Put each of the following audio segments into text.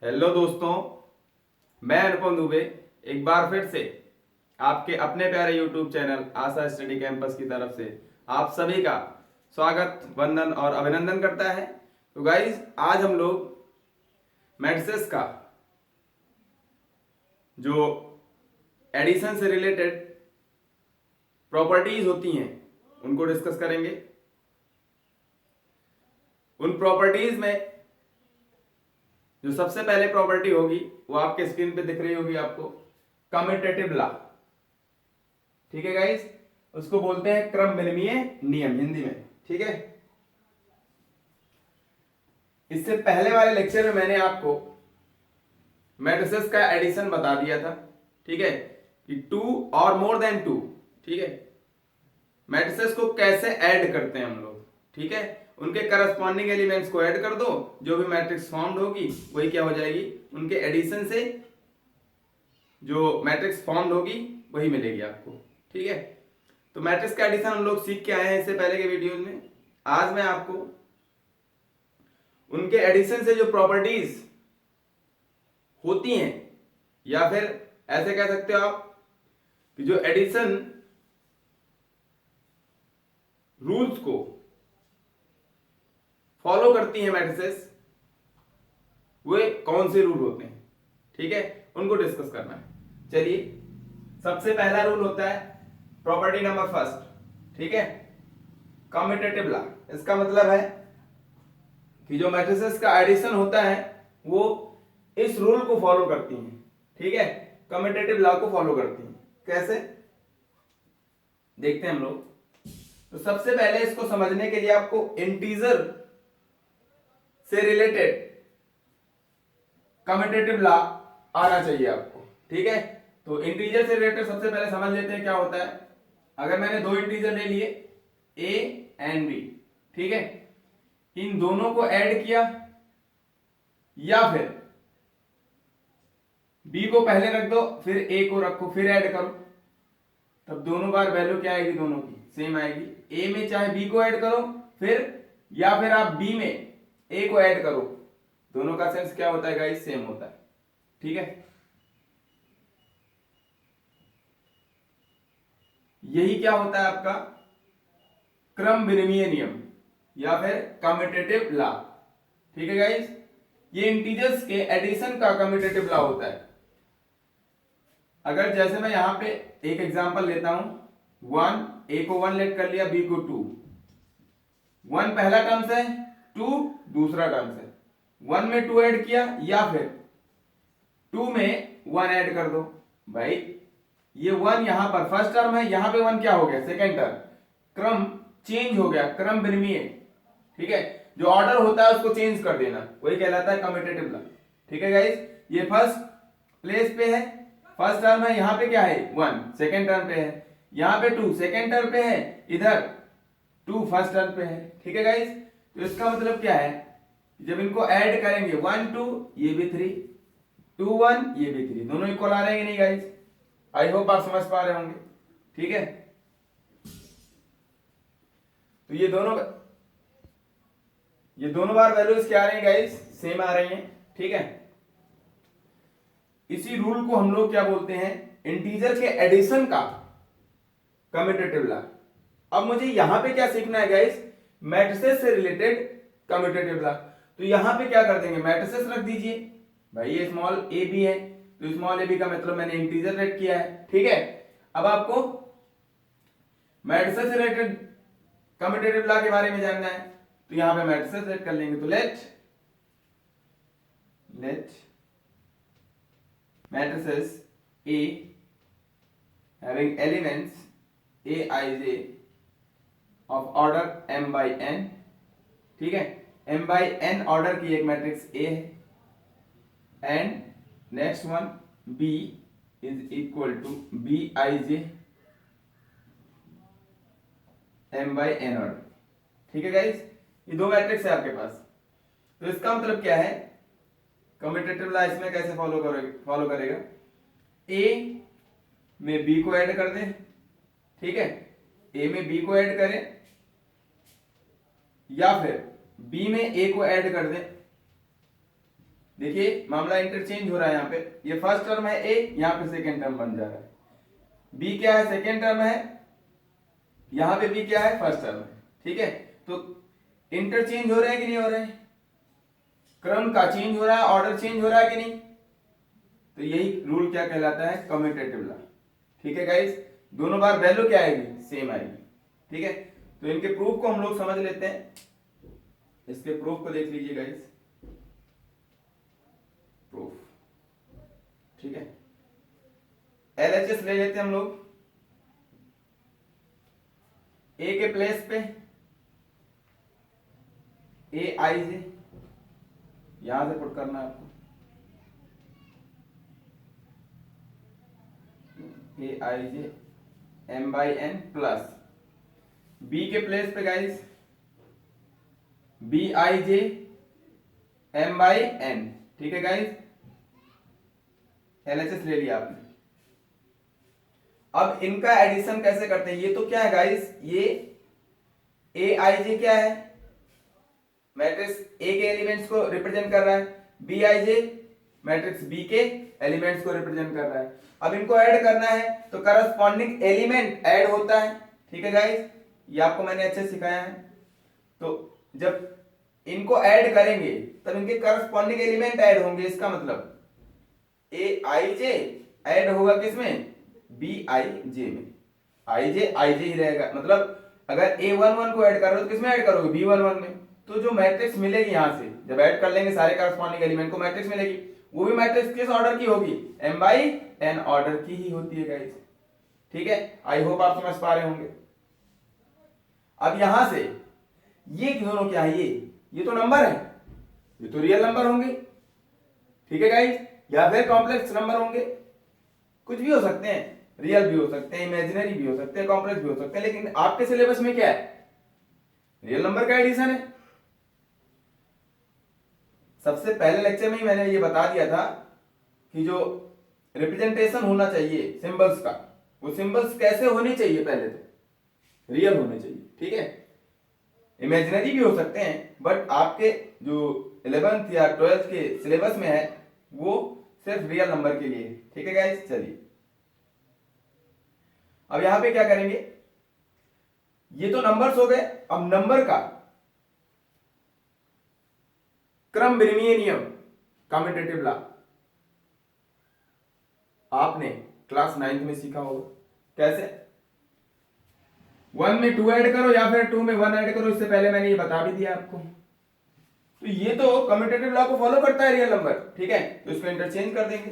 Hello दोस्तों, मैं अनुपम दुबे एक बार फिर से आपके अपने प्यारे यूट्यूब चैनल आशा स्टडी कैंपस की तरफ से आप सभी का स्वागत, वंदन और अभिनंदन करता है। तो गाइज, आज हम लोग मैट्रिसेस का जो एडिशन से रिलेटेड प्रॉपर्टीज होती हैं उनको डिस्कस करेंगे। उन प्रॉपर्टीज में जो सबसे पहले प्रॉपर्टी होगी वो आपके स्क्रीन पे दिख रही होगी आपको, कम्यूटेटिव लॉ। ठीक है गाइस, उसको बोलते हैं क्रम विनिमय नियम हिंदी में। ठीक है, इससे पहले वाले लेक्चर में मैंने आपको मैट्रिसेस का एडिशन बता दिया था। ठीक है, कि टू और मोर देन टू। ठीक है, मैट्रिसेस को कैसे ऐड करते हैं हम लोग। ठीक है, उनके करस्पॉन्डिंग एलिमेंट्स को ऐड कर दो, जो भी मैट्रिक्स फॉर्म्ड होगी वही क्या हो जाएगी, उनके एडिशन से जो मैट्रिक्स फॉर्म्ड होगी वही मिलेगी आपको। ठीक है, तो मैट्रिक्स का एडिशन हम लोग सीख के आए हैं इससे पहले के वीडियोज में। आज मैं आपको उनके एडिशन से जो प्रॉपर्टीज होती हैं, या फिर ऐसे कह सकते हो आप कि जो एडिशन रूल्स को फॉलो करती हैं मैट्रिसेस, वे कौन से रूल होते हैं, ठीक है, उनको डिस्कस करना है। चलिए, सबसे पहला रूल होता है प्रॉपर्टी नंबर फर्स्ट। ठीक है, कम्यूटेटिव लॉ। इसका मतलब है कि जो मैट्रिसेस का एडिशन होता है वो इस रूल को फॉलो करती हैं। ठीक है, कम्यूटेटिव लॉ को फॉलो करती हैं। कैसे देखते हैं हम लोग। तो सबसे पहले इसको समझने के लिए आपको इंटीजर से रिलेटेड कम्यूटेटिव लॉ आना चाहिए आपको। ठीक है, तो इंटीजर से रिलेटेड सबसे पहले समझ लेते हैं क्या होता है। अगर मैंने दो इंटीजर ले लिए a एंड b, ठीक है, इन दोनों को ऐड किया या फिर b को पहले रख दो फिर a को रखो फिर ऐड करो, तब दोनों बार वैल्यू क्या आएगी, दोनों की सेम आएगी। a में चाहे b को ऐड करो फिर, या फिर आप b में a को ऐड करो, दोनों का सेंस क्या होता है गाइस, सेम होता है। ठीक है, यही क्या होता है आपका क्रम विनिमय नियम या फिर कम्यूटेटिव लॉ। ठीक है गाइस, ये इंटीजर्स के एडिशन का कम्यूटेटिव लॉ होता है। अगर जैसे मैं यहां पे एक एग्जांपल लेता हूं, वन, a को वन लेट कर लिया, b को टू। वन पहला टर्म्स है, टू दूसरा टर्म्स है। वन में टू ऐड किया या फिर टू में वन ऐड कर दो। भाई ये वन यहां पर फर्स्ट टर्म है, यहां पे वन क्या हो गया, सेकेंड टर्म। क्रम चेंज हो गया, क्रम विनिमय। ठीक है, जो ऑर्डर होता है उसको चेंज कर देना, वही कहलाता है कम्यूटेटिव लॉ। ठीक है गाइस, ये फर्स्ट प्लेस पे है, फर्स्ट टर्म है, यहां पे क्या है वन, सेकेंड टर्म पे है, यहां पे टू सेकेंड टर्म पे है, इधर टू फर्स्ट टर्म पे है। ठीक है गाइस, तो इसका मतलब क्या है, जब इनको ऐड करेंगे वन टू, ये भी थ्री, टू वन, ये भी थ्री, दोनों इक्वल आ रहे हैं नहीं गाइस। आई होप आप समझ पा रहे होंगे। ठीक है, तो ये दोनों बार वैल्यूज क्या आ रही हैं गाइस, सेम आ रही हैं। ठीक है, इसी रूल को हम लोग क्या बोलते हैं, इंटीजर के एडिशन का कम्यूटेटिव लॉ। अब मुझे यहां पे क्या सीखना है गाइस, मैट्रिसेस से रिलेटेड कम्यूटेटिव लॉ। तो यहां पे क्या कर देंगे, मैट्रिसेस रख दीजिए। भाई ये स्मॉल a b है, तो स्मॉल a b का मतलब मैंने इंटीजर रेट किया है। ठीक है, अब आपको मैट्रिसेस से रिलेटेड कम्यूटेटिव लॉ के बारे में जानना है, तो यहां पे मैट्रिसेस रेट कर लेंगे। तो late matrices A having elements aij of order m by n। ठीक है, m by n ऑर्डर की एक मैट्रिक्स A है, and next one B is equal to bij m by n order. ठीक है गाइस, ये दो मैट्रिक्स है आपके पास। तो इसका मतलब क्या है, कम्यूटेटिव लॉ इसमें कैसे फॉलो करेगा, a में b को ऐड कर दें। ठीक है, a में b को ऐड करें या फिर b में a को ऐड कर दें, देखिए मामला इंटरचेंज हो रहा है यहाँ पे, ये फर्स्ट टर्म है ए, यहाँ पे सेकेंड टर्म बन जा रहा है। बी क्या है, सेकेंड टर्म है, यहाँ पे बी क्या है, फर्स्ट टर्म है। ठीक है, तो इंटरचेंज हो रहे हैं कि नहीं हो रहे हैं, क्रम का चेंज हो रहा है, ऑर्डर चेंज हो रहा है कि नहीं, तो यही रूल क्या कहलाता है, कम्यूटेटिव लॉ। ठीक है गाइस, दोनों बार वैल्यू क्या आएगी, सेम आएगी। ठीक है, तो इनके प्रूफ को हम लोग समझ लेते हैं, इसके प्रूफ को देख लीजिए गाइस, प्रूफ। ठीक है, एलएचएस ले लेते हैं हम लोग, ए के प्लेस पे ए आई जे, यहां से पुट करना है आपको, A I J M by N plus B के प्लेस पे guys B I J M by N. ठीक है गाइस, एलएचएस ले लिया आपने। अब इनका एडिशन कैसे करते हैं, ये तो क्या है गाइस, ये ए आई जे क्या है, मैट्रिक्स ए के एलिमेंट्स को रिप्रेजेंट कर रहा है, B I J matrix B के एलिमेंट्स को रिप्रेजेंट कर रहा है। अब इनको ऐड करना है तो करस्पॉन्डिंग एलिमेंट ऐड होता है। ठीक है गाइस, ये आपको मैंने अच्छे सिखाया है। तो जब इनको ऐड करेंगे तब इनके करस्पॉन्डिंग एलिमेंट ऐड होंगे, इसका मतलब ए आई जे ऐड होगा किसमें, बी आई जे में, आई जे ही रहेगा। मतलब अगर ए वन वन को ऐड कर रहे हो तो किसमें ऐड करोगे, बी वन वन में। तो जो मैट्रिक्स मिलेगी यहां से जब ऐड कर लेंगे सारे करस्पॉन्डिंग एलिमेंट को, मैट्रिक्स मिलेगी, वो भी मैट्रिक्स किस ऑर्डर की होगी, एम बाई एन ऑर्डर की ही होती है गाइस। ठीक है, आई होप आप समझ पा रहे होंगे। अब यहां से ये दोनों क्या है, ये तो नंबर है, ये तो रियल नंबर होंगे। ठीक है गाइस, या फिर कॉम्प्लेक्स नंबर होंगे, कुछ भी हो सकते हैं, रियल भी हो सकते हैं, इमेजिनरी भी हो सकते हैं, कॉम्प्लेक्स भी हो सकते हैं, लेकिन आपके सिलेबस में क्या है, रियल नंबर का एडिशन है। सबसे पहले लेक्चर में ही मैंने ये बता दिया था कि जो रिप्रेजेंटेशन होना चाहिए सिंबल्स का, वो सिंबल्स कैसे होने चाहिए, पहले तो रियल होने चाहिए। ठीक है, इमेजिनरी भी हो सकते हैं, बट आपके जो 11th या 12th के सिलेबस में है वो सिर्फ रियल नंबर के लिए। ठीक है गाइस, चलिए अब यहां पे क्या करेंगे, ये तो नंबर्स हो गए। अब नंबर का क्रम विनिमय नियम, कम्यूटेटिव लॉ, आपने क्लास 9th में सीखा होगा। कैसे, 1 में 2 ऐड करो या फिर 2 में 1 ऐड करो, इससे पहले मैंने ये बता भी दिया आपको। तो ये तो कम्यूटेटिव लॉ को फॉलो करता है रियल नंबर। ठीक है, तो इसको इंटरचेंज कर देंगे,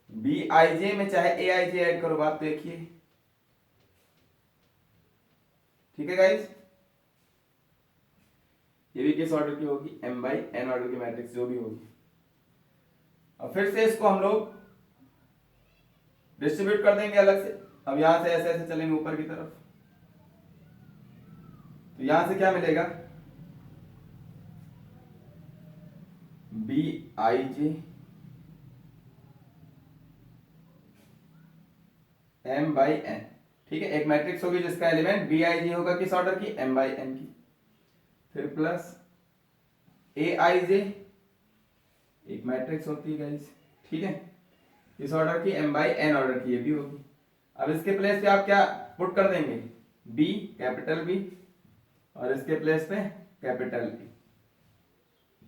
बी आई जे में चाहे ए आई जे ऐड करो, बात देखिए। ठीक है गाइस, ये भी किस ऑर्डर की होगी, एम बाई एन ऑर्डर की मैट्रिक्स जो भी होगी। अब फिर से इसको हम लोग डिस्ट्रीब्यूट कर देंगे अलग से। अब यहां से ऐसे ऐसे चलेंगे ऊपर की तरफ, तो यहां से क्या मिलेगा, B I J M by N. ठीक है, एक मैट्रिक्स होगी जिसका एलिमेंट बी आई जे होगा, किस ऑर्डर की, एम बाई एन की। फिर प्लस ए आई जे, एक मैट्रिक्स होती है गाइस। ठीक है, इस ऑर्डर की, एम बाई एन ऑर्डर की ये भी होगी। अब इसके प्लेस पे आप क्या पुट कर देंगे, बी, कैपिटल बी, और इसके प्लेस पे कैपिटल बी।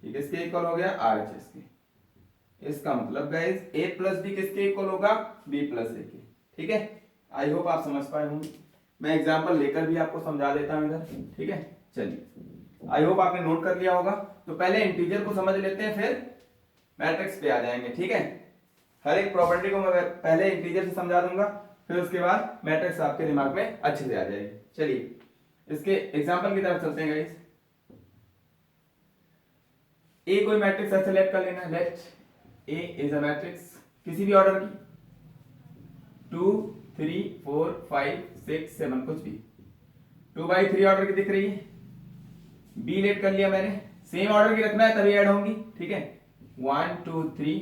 ये किसके इक्वल हो गया, आर एच एस के। इसका मतलब गाइस ए प्लस बी किसके इक्वल होगा, बी प्लस ए के। ठीक है, आई होप आप समझ पाए होंगे। मैं एग्जांपल लेकर भी आपको समझा देता हूं इधर। ठीक है, चलिए आई होप आपने नोट कर लिया होगा। तो पहले इंटीजर को समझ लेते हैं, फिर मैट्रिक्स पे आ जाएंगे। ठीक है, हर एक प्रॉपर्टी को मैं पहले इंटीजर से समझा दूंगा, फिर उसके बाद मैट्रिक्स आपके दिमाग में अच्छे से आ जाएगी। चलिए इसके एग्जांपल की तरफ चलते हैं गाइस। ए कोई मैट्रिक्स ऐसे लेट कर लेना, let A is a matrix किसी भी ऑर्डर की, 2 3 4 5 6 7 कुछ भी, 2/3 ऑर्डर की दिख रही है। बी लेट कर लिया मैंने, सेम ऑर्डर की रखना है तभी ऐड होंगी। ठीक है, 1 2 3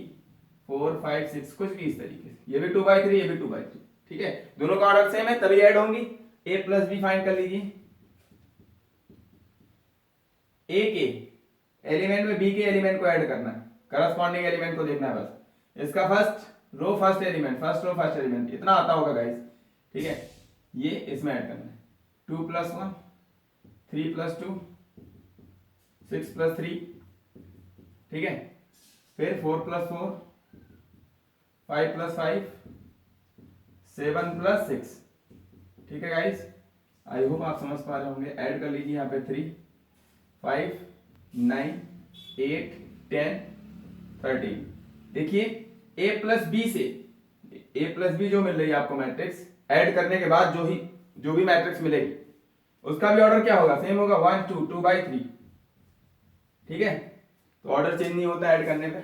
4 5 6 कुछ भी इस तरीके से, ये भी 2/3 ये भी 2/3। ठीक है, दोनों का ऑर्डर सेम है तभी ऐड होंगी। ए प्लस बी फाइंड कर लीजिए, ए के एलिमेंट में बी के एलिमेंट को ऐड करना है, करस्पॉन्डिंग एलिमेंट को देखना है बस। इसका first row first element, first row first element इतना आता होगा गाइस, ठीक है। ये इसमें ऐड करना है 2 + 1 3 + 2 6 + 3, ठीक है। फिर 4 + 4 5 + 5 7 + 6, ठीक है गाइस। आई होप आप समझ पा रहे होंगे। ऐड कर लीजिए यहाँ पे 3 5 9 8 10 13। देखिए a + b से a + b जो मिल रही है आपको मैट्रिक्स, ऐड करने के बाद जो भी मैट्रिक्स मिलेगी उसका भी ऑर्डर क्या होगा, सेम होगा 1 2 2/3, ठीक है। तो ऑर्डर चेंज नहीं होता ऐड करने पे।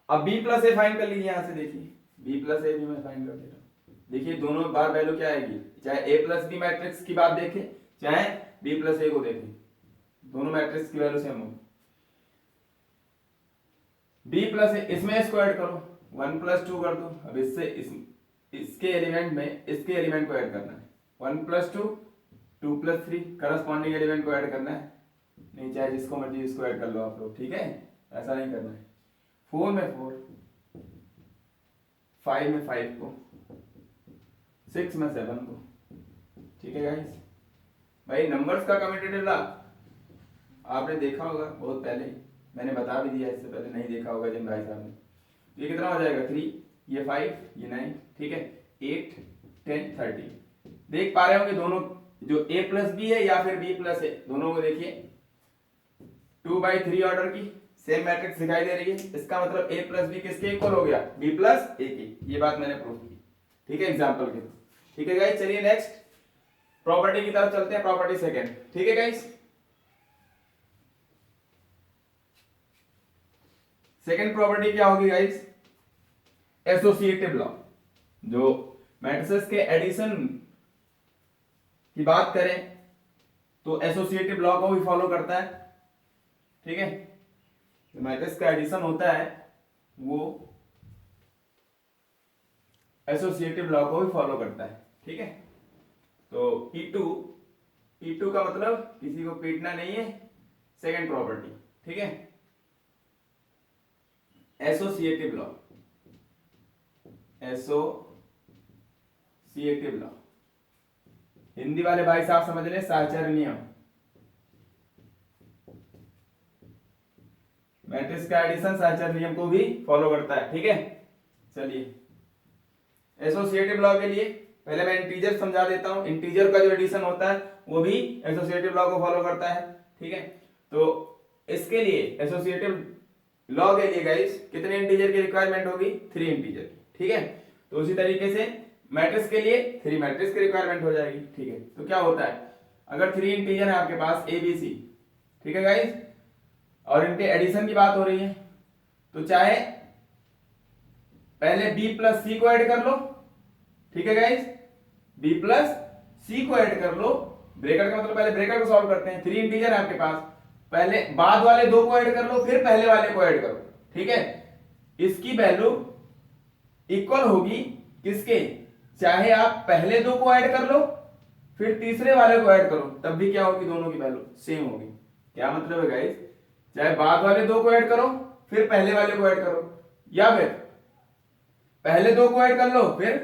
अब b + a फाइंड कर लीजिए यहाँ से। देखिए b + a भी मैं फाइंड कर देता हूँ। देखिए दोनों बार वैल्यू क्या आएगी, चाहे a + b मैट्रिक्स की बात देखें चाहे b + a को देखें, दोनों मैट्रिक्स की वैल्यू सेम होगी। b + a इसमें इसको ऐड करो 1 + 2 कर दो। अब इसके एलिमेंट में इसके एलिमेंट को ऐड करना है 1 + 2 2 + 3, करस्पॉन्डिंग एलिमेंट को ऐड करना है। नहीं चाहे जिसको मर्जी इसको ऐड कर लो आप लोग, ठीक है, ऐसा नहीं करना है। 4 में 4, 5 में 5 को, 6 में 7 को, ठीक है गाइस। भाई नंबर्स का कम्यूटेटिव लॉ आपने देखा होगा बहुत पहले, मैंने बता भी दिया, इससे पहले नहीं देखा होगा जिन भाई साहब ने। तो ये कितना हो जाएगा 3, ये 5, ये 9, ठीक है, 8 10 13। देख पा रहे होंगे दोनों जो a + b है या फिर b + a, दोनों को देखिए 2/3 ऑर्डर की सेम मैट्रिक्स दिखाई दे रही है। इसका मतलब a + b किसके इक्वल हो गया, b + a की। ये बात मैंने प्रूव की, ठीक है, एग्जांपल के। ठीक है गाइस, चलिए नेक्स्ट प्रॉपर्टी की तरफ चलते हैं, प्रॉपर्टी सेकंड, ठीक है गाइस। सेकंड प्रॉपर्टी क्या होगी गाइस, एसोसिएटिव लॉ। जो मैट्रिसेस के एडिशन की बात करें तो एसोसिएटिव लॉ को भी फॉलो करता है, ठीक है। तो मैट्रिक्स का एडिशन होता है वो एसोसिएटिव लॉ को भी फॉलो करता है, ठीक है। तो P2 का मतलब किसी को पीटना नहीं है, सेकंड प्रॉपर्टी, ठीक है। Associative law, associative law, Hindi वाले भाई साहब समझ ले, साहचर्य नियम। मैट्रिक्स का एडिशन साहचर्य नियम को भी फॉलो करता है, ठीक है। चलिए एसोसिएटिव लॉ के लिए पहले मैं इंटीजर समझा देता हूं। इंटीजर का जो एडिशन होता है वो भी एसोसिएटिव लॉ को फॉलो करता है, ठीक है। तो इसके लिए एसोसिएटिव लॉ के लिए गाइस कितने इंटीजर की रिक्वायरमेंट होगी, 3 इंटीजर की, ठीक है। तो उसी तरीके से मैट्रिक्स के लिए 3 मैट्रिक्स की रिक्वायरमेंट हो जाएगी, ठीक है। तो क्या होता है, अगर 3 इंटीजर है आपके पास a b c, ठीक है गाइस, और इनके एडिशन की बात हो रही है, तो चाहे पहले b + c को ऐड कर लो, ठीक है गाइस, b + c को ऐड कर लो। ब्रैकेट का मतलब पहले ब्रैकेट को सॉल्व करते हैं। 3 इंटीजर है आपके पास, पहले बाद वाले 2 को ऐड कर लो, फिर पहले वाले को ऐड करो, ठीक है। इसकी वैल्यू इक्वल होगी किसके, चाहे आप पहले 2 को ऐड कर लो फिर तीसरे वाले को ऐड करो, तब भी क्या होगी, दोनों की वैल्यू सेम होगी। क्या मतलब है गाइस, चाहे बाद वाले 2 को ऐड करो फिर पहले वाले को ऐड करो, या फिर पहले 2 को ऐड कर लो फिर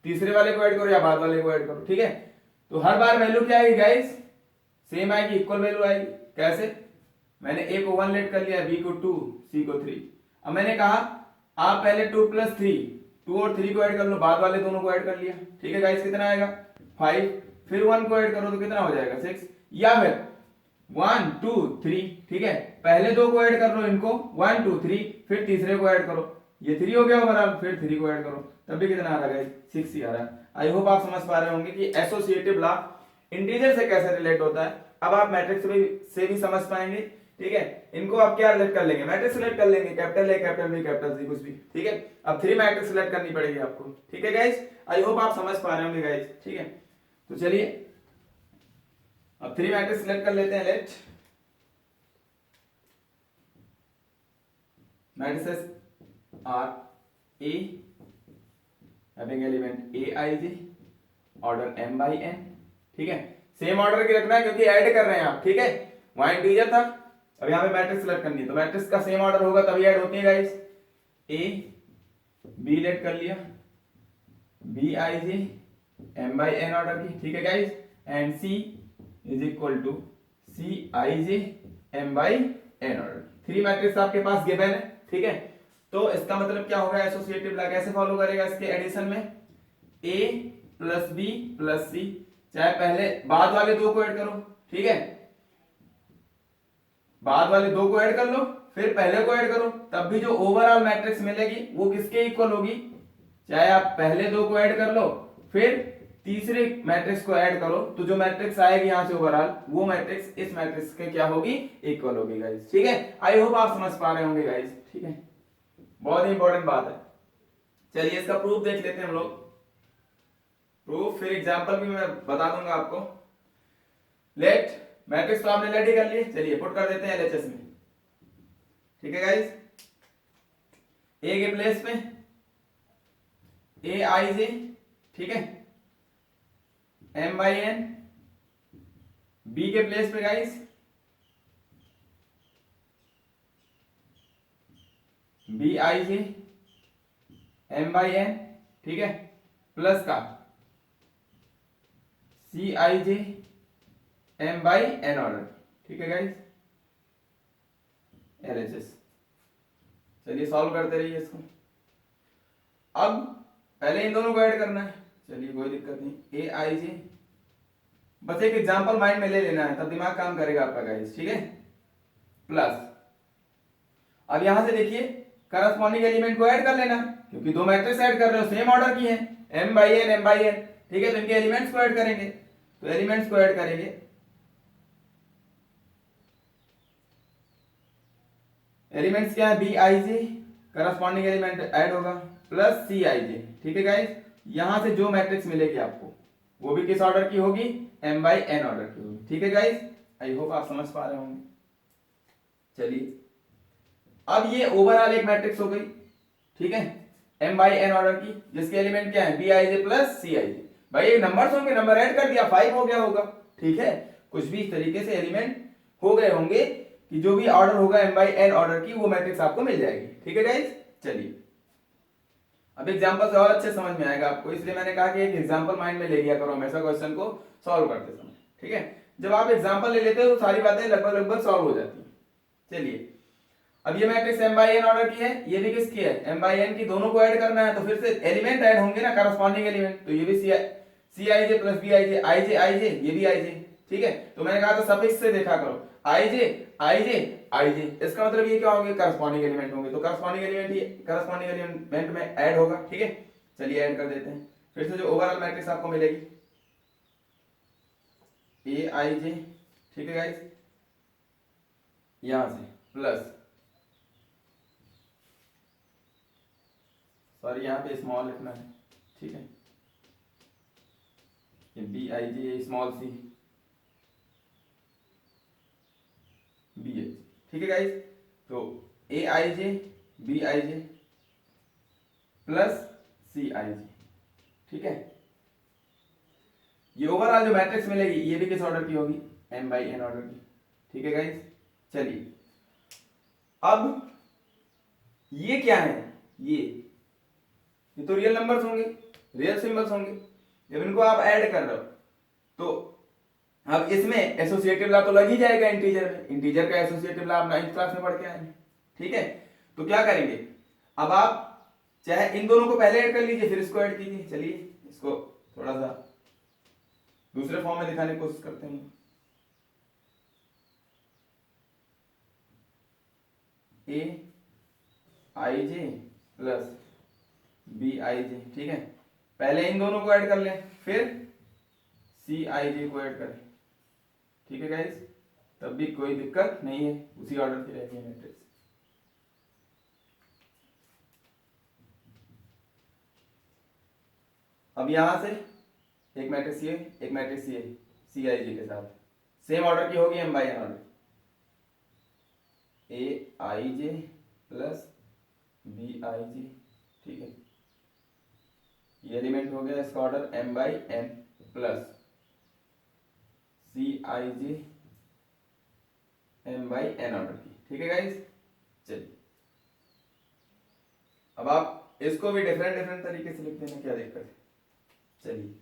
तीसरे वाले को ऐड करो, या बाद वाले को ऐड करो, ठीक है। तो हर बार वैल्यू क्या आएगी गाइस, सेम आएगी, इक्वल वैल्यू आएगी। कैसे, मैंने a को 1 लेट कर लिया, b को 2, c को 3। अब मैंने कहा आप पहले 2 + 3, 2 और 3 को ऐड कर लो, बाद वाले दोनों को ऐड कर लिया, ठीक है गाइस। कितना आएगा 5, फिर 1 को ऐड करो तो कितना हो जाएगा 6, या फिर 1 2 3, ठीक है, पहले 2 को ऐड कर लो इनको 1 2 3, फिर तीसरे को ऐड करो, ये 3 हो गया ओवरऑल, फिर 3 को ऐड करो, तब भी कितना आ रहा है 6 ही आ रहा है। आई होप आप समझ पा रहे होंगे कि एसोसिएटिव लॉ इंटीजर से कैसे रिलेट होता है। अब आप मैट्रिक्स से भी समझ पाएंगे, ठीक है। इनको आप क्या रिलेट कर लेंगे, मैट्रिक्स रिलेट कर लेंगे, capital A capital B capital C कुछ भी, ठीक है। अब 3 मैट्रिक्स रिलेट करनी पड़ेगी आपको, ठीक है गाइस। आई होप आप समझ पा रहे होंगे गाइस, ठीक है। तो चलिए अब 3 मैट्रिक्स सिलेक्ट कर लेते हैं। Let matrices are A having element a i j, order m/n, ठीक है। सेम ऑर्डर की रखना है क्योंकि ऐड कर रहे हैं आप, ठीक है। वहां इंटीजर था, अब यहाँ पे मैट्रिक्स सेलेक्ट करनी है, तो मैट्रिक्स का सेम ऑर्डर होगा तभी ऐड होती है गाइस। ए बी लेट कर लिया, B I J M by N order की, ठीक है guys, and C is equal to C I J M by N order. Three matrix आपके पास गिवन है, ठीक है। तो इसका मतलब क्या होगा, एसोसिएटिव लॉ कैसे फॉलो करेगा इसके एडिशन में, ए प्लस बी प्लस सी, चाहे पहले बाद वाले दो को ऐड करो, ठीक है, बाद वाले दो को ऐड कर लो फिर पहले को ऐड करो, तब भी जो ओवरऑल मैट्रिक्स मिलेगी वो किसके इक्वल होगी, चाहे आप पहले दो को ऐड कर लो फिर तीसरे मैट्रिक्स को ऐड करो, तो जो मैट्रिक्स आएगी यहां से ओवरऑल वो मैट्रिक्स इस मैट्रिक्स के क्या होगी, इक्वल होगी गाइस, ठीक है। आई होप आप समझ पा रहे होंगे गाइस, ठीक है, बहुत ही इंपॉर्टेंट बात है। चलिए इसका प्रूफ देख लेते हैं हम लोग, प्रूफ फिर एग्जांपल भी मैं बता दूंगा आपको। लेट मैट्रिक्स तो आपने रेडी कर लिए, चलिए पुट कर देते हैं एलएचएस में, ठीक है गाइस। ए के प्लेस में ए आई जे, ठीक है, एम बाई एन, बी के प्लेस पे guys B I J M by N, ठीक है, प्लस का C I J M by N order, ठीक है गाइस, एलएचएस। चलिए सॉल्व करते रहिए इसको। अब पहले इन दोनों को ऐड करना है, चलिए कोई दिक्कत नहीं, ए आई जे, बस एक एग्जांपल माइंड में ले लेना है तब दिमाग काम करेगा आपका गाइस, ठीक है, प्लस अब यहां से देखिए करस्पॉन्डिंग एलिमेंट को ऐड कर लेना, क्योंकि दो मैट्रिक्स ऐड कर रहे हो सेम ऑर्डर की है, एम बाई एन, ठीक है, तो इनके एलिमेंट्स को ऐड करेंगे, तो एलिमेंट्स को ऐड करेंगे, एलिमेंट्स क्या है, B I J, corresponding element add होगा, प्लस सी आई जे, ठीक है गाइस। यहां से जो मैट्रिक्स मिलेगी आपको वो भी किस ऑर्डर की होगी, एम बाई एन ऑर्डर की होगी, ठीक है गाइस। आई होप आप समझ पा रहे होंगे। चलिए अब ये ओवरऑल एक मैट्रिक्स हो गई, ठीक है, एम बाई एन ऑर्डर की, जिसके एलिमेंट क्या है, B I J plus C I जे। भाई ये नंबर्स होंगे, नंबर ऐड कर दिया 5 हो गया होगा, ठीक है, कुछ भी इस तरीके से एलिमेंट हो गए होंगे कि जो भी ऑर्डर होगा एम बाई एन ऑर्डर की वो मैट्रिक्स आपको मिल जाएगी, ठीक है गाइस। चलिए अब एग्जांपल से और अच्छे समझ में आएगा आपको, इसलिए मैंने कहा कि एक एग्जांपल माइंड में ले लिया करो हमेशा क्वेश्चन को सॉल्व करते समय, ठीक है। जब आप एग्जांपल ले लेते हो तो सारी बातें लगभग लगभग सॉल्व हो जाती है। चलिए अब ये matrix M by N order की है, ये भी किसकी है, एम बाई एन की, दोनों को ऐड करना है तो फिर से एलिमेंट ऐड होंगे ना, करस्पॉन्डिंग एलिमेंट, तो ये भी सी I J plus B I जे, आई जे, ये भी आई जे, ठीक है। तो मैंने कहा था सफिक्स से देखा करो, आई जे आई जे आई जे, इसका मतलब ये क्या होंगे, करस्पॉन्डिंग एलिमेंट होंगे, तो करस्पॉन्डिंग एलिमेंट ही करस्पॉन्डिंग एलिमेंट में ऐड होगा, ठीक है। चलिए ऐड कर देते हैं, फिर से जो ओवरऑल मैट्रिक्स आपको मिलेगी ए आई जे, ठीक है गाइस, यहां से प्लस, सॉरी यहाँ पे स्मॉल लिखना है, ठीक है, ये B I J small C B H, ठीक है गाइस। तो ए I J B I J plus C I J, ठीक है, ये ओवरऑल जो मैट्रिक्स मिलेगी ये भी किस ऑर्डर की होगी, एम बाई एन ऑर्डर की, ठीक है गाइस। चलिए अब ये क्या है, ये तो रियल नंबर्स होंगे, रियल सिंबल्स होंगे, जब इनको आप ऐड कर रहे हो तो अब इसमें एसोसिएटिव लॉ तो लग ही जाएगा इंटीजर में, इंटीजर का एसोसिएटिव लॉ आप 9th क्लास में पढ़ के आए हैं, ठीक है। तो क्या करेंगे, अब आप चाहे इन दोनों को पहले ऐड कर लीजिए फिर इसको ऐड कीजिए। चलिए इसको थोड़ा सा दूसरे फॉर्म में दिखाने की कोशिश करते हैं, ए I J plus B I J, ठीक है, पहले इन दोनों को ऐड कर लें फिर सी आई जे को ऐड करें, ठीक है गाइस, तब भी कोई दिक्कत नहीं है, उसी ऑर्डर की रहती है मैट्रिक्स। अब यहां से एक मैट्रिक्स ये, एक मैट्रिक्स ये, सी आई जे के साथ सेम ऑर्डर की होगी, M by N order, A I J plus B I J, ठीक है, ये एलिमेंट हो गया इसका order M by N plus C I J m by n order की। ठीक है गाइस, चलिए अब आप इसको भी डिफरेंट डिफरेंट तरीके से लिख देना, क्या दिक्कत है। चलिए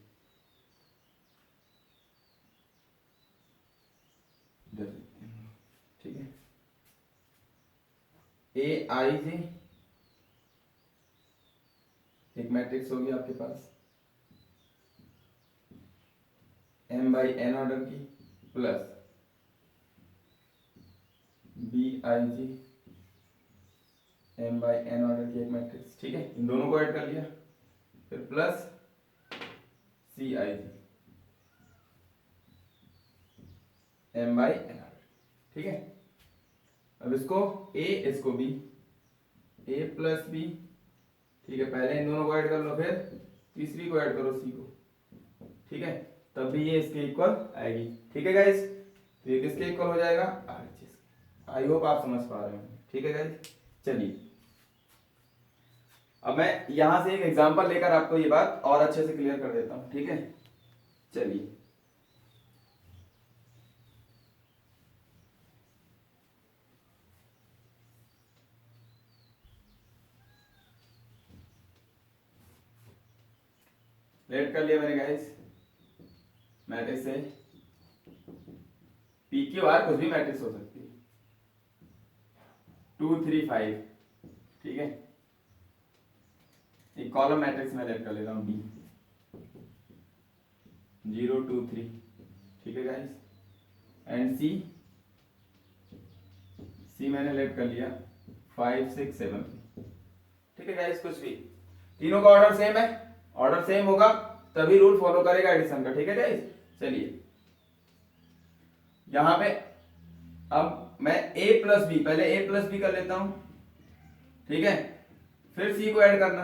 ठीक है, ए आई जे एक मैट्रिक्स होगी आपके पास, m बाई n ऑर्डर की plus B I J m by n order की एक मैट्रिक्स। ठीक है, इन दोनों को ऐड कर लिया, फिर plus C I J m by n order. ठीक है, अब इसको a इसको b, a प्लस b। ठीक है, पहले इन दोनों को ऐड कर लो, फिर तीसरी को ऐड करो c को। ठीक है, तब भी ये इसके इक्वल आएगी। ठीक है गाइस, तो ये किसके इक्वल हो जाएगा, RHS के। आई होप आप समझ पा रहे हो। ठीक है गाइस, चलिए अब मैं यहां से एक एग्जांपल लेकर आपको ये बात और अच्छे से क्लियर कर देता हूं। ठीक है, चलिए लेट कर लिया मैंने गाइस, मैट्रिक्स है पी क्यू आर, कुछ भी मैट्रिक्स हो सकती है, 2 3 5। ठीक है, एक कॉलम मैट्रिक्स में लेट कर लेता हूं, बी 0 2 3। ठीक है गाइस, एंड सी, सी मैंने लेट कर लिया 5 6 7। ठीक है गाइस, कुछ भी, तीनों का ऑर्डर सेम है, ऑर्डर सेम होगा तभी रूल फॉलो करेगा एडिशन का। ठीक है गाइस, चलिए यहां पे अब मैं a प्लस बी, पहले a प्लस बी कर लेता हूं। ठीक है, फिर c को ऐड करना,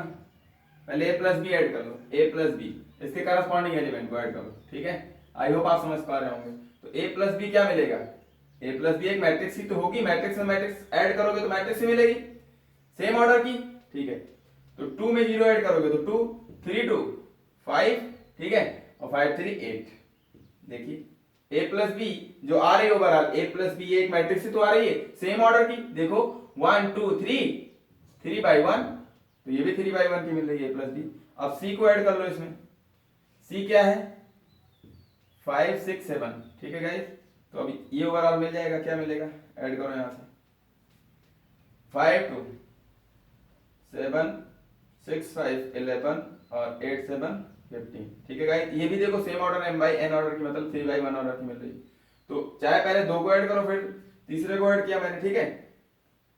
पहले a प्लस बी ऐड कर लो, a प्लस बी इसके करस्पॉन्डिंग एलिमेंट को ऐड करो। ठीक है, आई होप आप समझ पा रहे होंगे। तो a प्लस बी क्या मिलेगा, a प्लस बी एक मैट्रिक्स ही तो होगी, मैट्रिक्स में मैट्रिक्स ऐड करोगे तो मैट्रिक्स ही मिलेगी, सेम ऑर्डर की। ठीक है, तो 2 में 0 ऐड करोगे तो 2 3 2 5। ठीक है, और 5 3 8। देखिए a प्लस बी जो आ रही है ओवरऑल, a प्लस बी एक मैट्रिक्स ही तो आ रही है, सेम ऑर्डर की। देखो 1 2 3 3 बाई 1, तो ये भी 3 बाई 1 की मिल रही है a प्लस बी। अब c को ऐड कर लो इसमें, c क्या है 5 6 7। ठीक है गाइस, तो अभी ये ओवरऑल मिल जाएगा, क्या मिलेगा, ऐड करो यहां से 5 2 7 6 5 11 और 8 7 15। ठीक है गाइस, ये भी देखो same order m by n order की, मतलब 3 बाई 1 ऑर्डर की मिल रही। तो चाहे पहले दो को ऐड करो, फिर तीसरे को ऐड किया मैंने। ठीक है,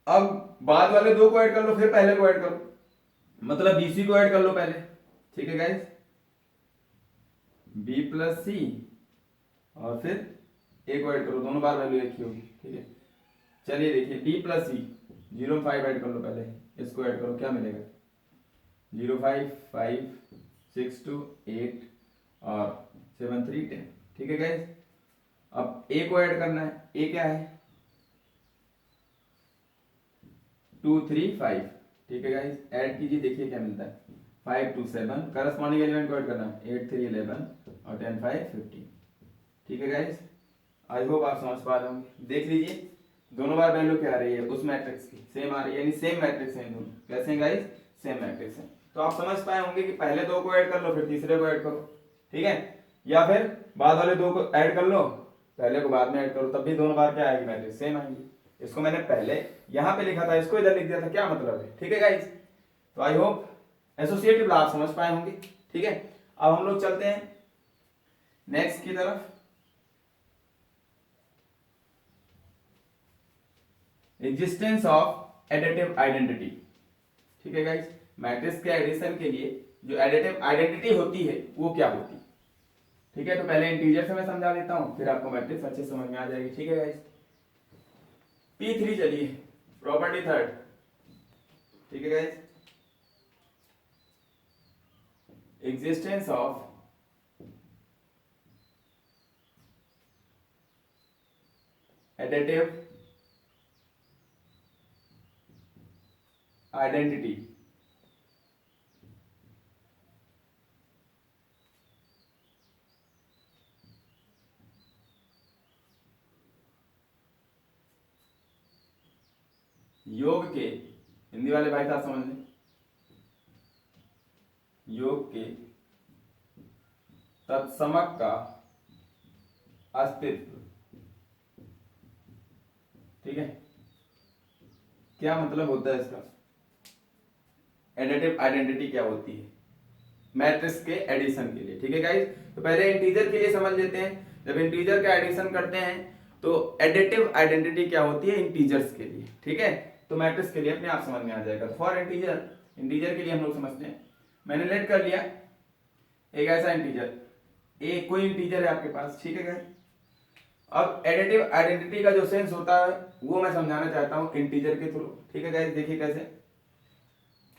अब बाद वाले दो को ऐड कर लो, फिर पहले को ऐड करो, मतलब bc को ऐड कर लो पहले। ठीक है गाइस, b प्लस सी और फिर a को ऐड करो, दोनों बार वैल्यू एक ही होगी। ठीक है, चलिए देखिए b प्लस सी 0 5 ऐड कर लो, पहले इसको ऐड करो, क्या मिलेगा 0 5 5 6 2 8 और 7 3 10। ठीक है गाइस, अब a को ऐड करना है, a क्या है 2 3 5। ठीक है गाइस, ऐड कीजिए, देखिए क्या मिलता है 5 2 7, करस्पॉन्डिंग एलिमेंट को ऐड करना है 8 3 11 और 10 5 15। ठीक है गाइस, आई होप आप समझ पा रहे होंगे। देख लीजिए दोनों बार वैल्यू क्या आ रही है उस मैट्रिक्स की, सेम आ रही है, यानी सेम मैट्रिक्स है दोनों। कैसे हैं गाइस, सेम मैट्रिक्स है। तो आप समझ पाए होंगे कि पहले दो को ऐड कर लो, फिर तीसरे को ऐड करो। ठीक है, या फिर बाद वाले दो को ऐड कर लो, पहले को बाद में ऐड करो, तब भी दोनों बार क्या आएगी, मैट्रिक्स सेम आएंगी। इसको मैंने पहले यहां पे लिखा था, इसको इधर लिख दिया था, क्या मतलब है। ठीक है गाइस, तो आई होप एसोसिएटिव आप समझ पाए होंगे। ठीक है, अब हम लोग चलते हैं नेक्स्ट की तरफ, एग्जिस्टेंस ऑफ एडिटिव आइडेंटिटी। ठीक है गाइस, मैट्रिक्स के एडिशन के लिए जो एडिटिव आइडेंटिटी होती है वो क्या होती है। ठीक है, तो पहले इंटीजर से मैं समझा देता हूं, फिर आपको मैट्रिक्स अच्छे समझ में आ जाएगी। ठीक है गाइस, P3 चलिए, प्रॉपर्टी थर्ड। ठीक है guys, existence of additive identity. योग के, हिंदी वाले भाई साहब समझ लें, योग के तत्समक का अस्तित्व। ठीक है, क्या मतलब होता है इसका? एडिटिव आइडेंटिटी क्या होती है मैट्रिक्स के एडिशन के लिए। ठीक है गाइस, तो पहले इंटीजर के लिए समझ लेते हैं। जब इंटीजर का एडिशन करते हैं तो एडिटिव आइडेंटिटी क्या होती है इंटीजर्स के लिए। ठीक है, तो मैट्रिक्स के लिए अपने आप समझ में आ जाएगा। फॉर इंटीजर, इंटीजर के लिए हम लोग समझते हैं, मैंने लेट कर लिया एक ऐसा इंटीजर ए, कोई इंटीजर है आपके पास। ठीक है गाइस, अब एडिटिव आइडेंटिटी का जो सेंस होता है वो मैं समझाना चाहता हूं इंटीजर के थ्रू। ठीक है गाइस, देखिए कैसे।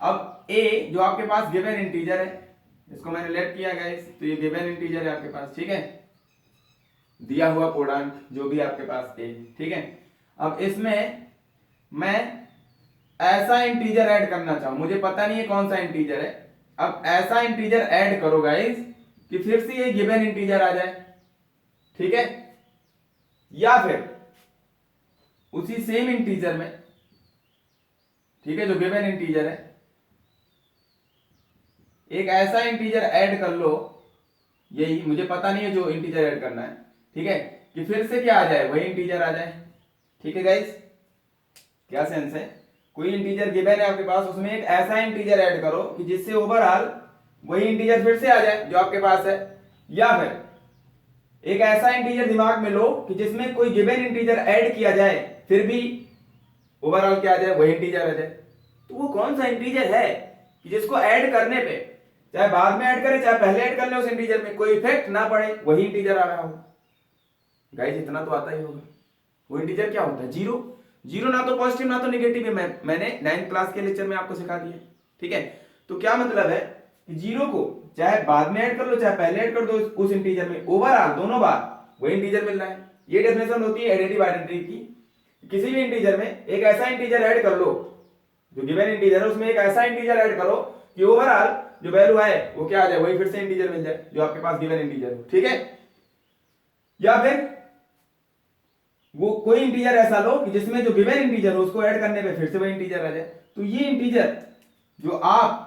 अब ए जो आपके पास गिवन इंटीजर है, इसको मैंने लेट किया गाइस, तो ये गिवन इंटीजर है आपके पास। ठीक है, दिया हुआ पूर्णांक जो भी आपके पास ए। ठीक है, अब इसमें मैं ऐसा इंटीजर ऐड करना चाहूं, मुझे पता नहीं है कौन सा इंटीजर है। अब ऐसा इंटीजर ऐड करो गाइस कि फिर से ये गिवन इंटीजर आ जाए। ठीक है, या फिर उसी सेम इंटीजर में, ठीक है, जो गिवन इंटीजर है, एक ऐसा इंटीजर ऐड कर लो, यही मुझे पता नहीं है जो इंटीजर ऐड करना है। ठीक है, कि फिर से क्या आ जाए, वही इंटीजर आ जाए। ठीक है गाइस, क्या सेंस है? कोई इंटीजर गिवन है आपके पास, उसमें एक ऐसा इंटीजर ऐड करो कि जिससे ओवरऑल वही इंटीजर फिर से आ जाए जो आपके पास है। या फिर एक ऐसा इंटीजर दिमाग में लो कि जिसमें कोई गिवन इंटीजर ऐड किया जाए फिर भी ओवरऑल क्या आ जाए, वही इंटीजर आ जाए। तो वो कौन सा इंटीजर है कि जिसको ऐड करने पे, चाहे बाद में ऐड करे चाहे पहले ऐड कर ले, उस इंटीजर में कोई इफेक्ट ना पड़े, वही इंटीजर आ रहा हो। गाइस इतना तो आता ही होगा। वो इंटीजर क्या होता है? जीरो। जीरो ना तो पॉजिटिव ना तो नेगेटिव है, मैंने 9th क्लास के लेक्चर में आपको सिखा दिया। ठीक है, तो क्या मतलब है कि जीरो को चाहे बाद में ऐड कर लो चाहे पहले ऐड कर दो, उस इंटीजर में ओवरऑल दोनों बार वही इंटीजर मिल रहा है। ये डेफिनेशन होती है एडिटिव आइडेंटिटी की। किसी भी इंटीजर में एक ऐसा इंटीजर ऐड कर लो, जो गिवन इंटीजर है उसमें एक ऐसा इंटीजर ऐड करो कि ओवरऑल जो वैल्यू आए वो क्या आ जाए, वही फिर से इंटीजर मिल जाए जो आपके पास गिवन इंटीजर हो। ठीक है, या फिर वो कोई इंटीजर ऐसा लो कि जिसमें जो गिवन इंटीजर हो उसको ऐड करने पे फिर से वही इंटीजर आ जाए। तो ये इंटीजर जो आप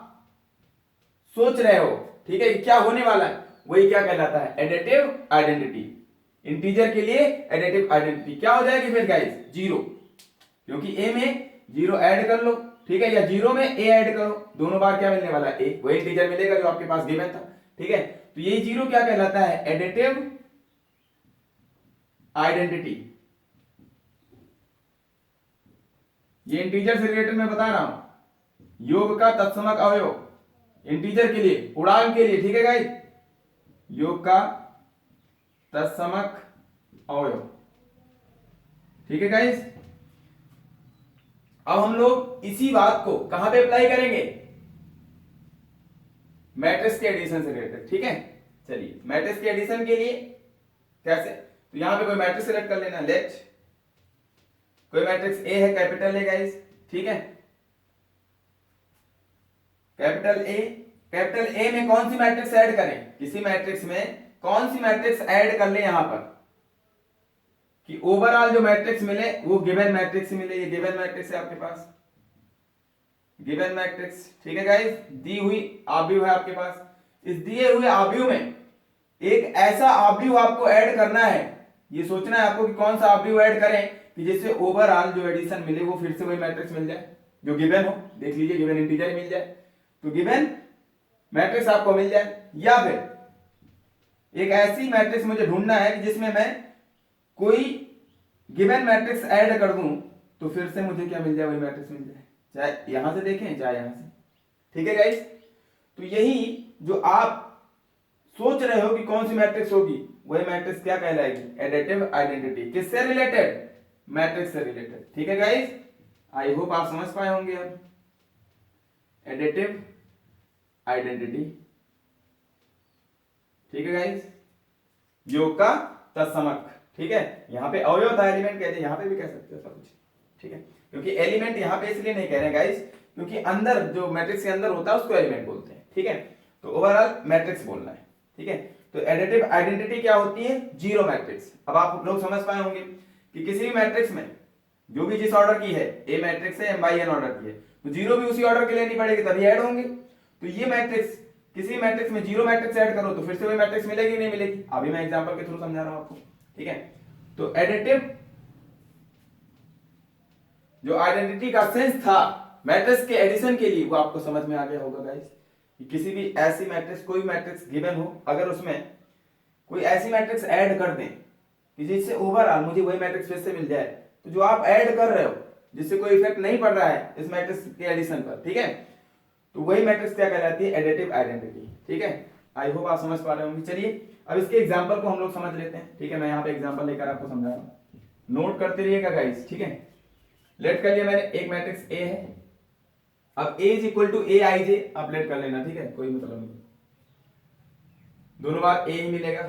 सोच रहे हो, ठीक है, क्या होने वाला है, वही क्या कहलाता है? Additive identity. इंटीजर के लिए एडिटिव आइडेंटिटी क्या हो जाएगी फिर गाइस? जीरो, क्योंकि ए में जीरो ऐड कर लो, ठीक है, या जीरो में ए ऐड करो, दोनों बार क्या मिलने वाला है? ए, वही इंटीजर मिलेगा जो आपके पास गिवन था। ठीक है, तो ये जीरो क्या कहलाता है? Additive identity. ये इंटीजर से रिलेटेड मैं बता रहा हूं, योग का तत्समक अवयव इंटीजर के लिए, पूर्णांक के लिए। ठीक है गाइस, योग का तत्समक अवयव। ठीक है गाइस, अब हम लोग इसी बात को कहां पे अप्लाई करेंगे? मैट्रिक्स के एडिशन से रिलेटेड। ठीक है, चलिए मैट्रिक्स के एडिशन के लिए कैसे, तो यहां पे कोई मैट्रिक्स सेलेक्ट कर लेना। लेट कोई मैट्रिक्स ए है, कैपिटल ए गाइस। ठीक है, कैपिटल ए, कैपिटल ए में कौन सी मैट्रिक्स ऐड करें? किसी मैट्रिक्स में कौन सी मैट्रिक्स ऐड कर ले यहां पर कि ओवरऑल जो मैट्रिक्स मिले वो गिवन मैट्रिक्स मिले। ये गिवन मैट्रिक्स है आपके पास, गिवन मैट्रिक्स। ठीक है गाइस, दी हुई आव्यूह है आपके पास। इस दिए हुए आव्यूह में एक ऐसा आव्यूह आपको ऐड करना है, ये सोचना है आपको कि कौन सा आव्यूह ऐड करें कि जिससे ओवरऑल जो एडिशन मिले वो फिर से वही मैट्रिक्स मिल जाए जो गिवन हो। देख लीजिए, गिवन इंटीजर ही मिल जाए, तो गिवन मैट्रिक्स आपको मिल जाए। या फिर एक ऐसी मैट्रिक्स मुझे ढूंढना है कि जिसमें मैं कोई गिवन मैट्रिक्स ऐड कर दूं तो फिर से मुझे क्या मिल जाए? वही मैट्रिक्स मिल जाए, चाहे यहां से देखें चाहे यहां से। ठीक है गाइस, तो यही जो आप सोच रहे हो कि कौन सी मैट्रिक्स होगी, वही मैट्रिक्स क्या कहलाएगी? Additive identity. किससे रिलेटेड? मैट्रिक्स से रिलेटेड। ठीक है गाइस, आई होप आप समझ पाए होंगे। अब एडिटिव आइडेंटिटी, ठीक है गाइस, योग का तत्समक। ठीक है, यहां पे अवयव था, एलिमेंट कहते हैं, यहां पे भी कह सकते हो सब कुछ। ठीक है, क्योंकि एलिमेंट यहां पे इसलिए नहीं कह रहे गाइस क्योंकि अंदर जो मैट्रिक्स के अंदर होता है उसको एलिमेंट बोलते हैं। ठीक है, तो ओवरऑल मैट्रिक्स बोलना है। ठीक है, तो एडिटिव आइडेंटिटी क्या होती है? Zero matrix. अब आप लोग समझ पाए होंगे कि किसी भी मैट्रिक्स में जो भी जिस ऑर्डर की है, ए मैट्रिक्स है m/n ऑर्डर की है, तो जीरो भी उसी ऑर्डर की लेनी पड़ेगी तभी ऐड होंगे। तो ये मैट्रिक्स, किसी मैट्रिक्स में जीरो मैट्रिक्स ऐड करो तो फिर से वही मैट्रिक्स मिलेगी नहीं मिलेगी। अभी मैं एग्जांपल के थ्रू समझा रहा हूं आपको, ठीक है। तो एडिटिव जो आइडेंटिटी का सेंस था मैट्रिक्स के एडिशन के लिए, वो आपको समझ में आ गया होगा गाइस। किसी भी ऐसी मैट्रिक्स, कोई मैट्रिक्स गिवन हो, अगर उसमें कोई ऐसी मैट्रिक्स ऐड कर दें कि जिससे ओवरऑल मुझे वही मैट्रिक्स फिर से मिल जाए, तो जो आप ऐड कर रहे हो जिससे कोई इफेक्ट नहीं पड़ रहा है इस मैट्रिक्स के एडिशन पर, ठीक है, तो वही मैट्रिक्स क्या कहलाती है, एडिटिव आइडेंटिटी, ठीक है। आई होप आप समझ पा रहे होंगे। चलिए अब इसके एग्जांपल को हम लोग समझ लेते हैं, ठीक है। मैं यहाँ पे एग्जांपल लेकर आपको समझा रहा हूँ, नोट करते रहिएगा गाइस, ठीक है। लेट कर लिया मैंने एक मैट्रिक्स ए है, अब ए is equal to A I जे, आप लेट कर लेना, ठीक है, कोई मतलब नहीं, दोनों बार ए ही मिलेगा।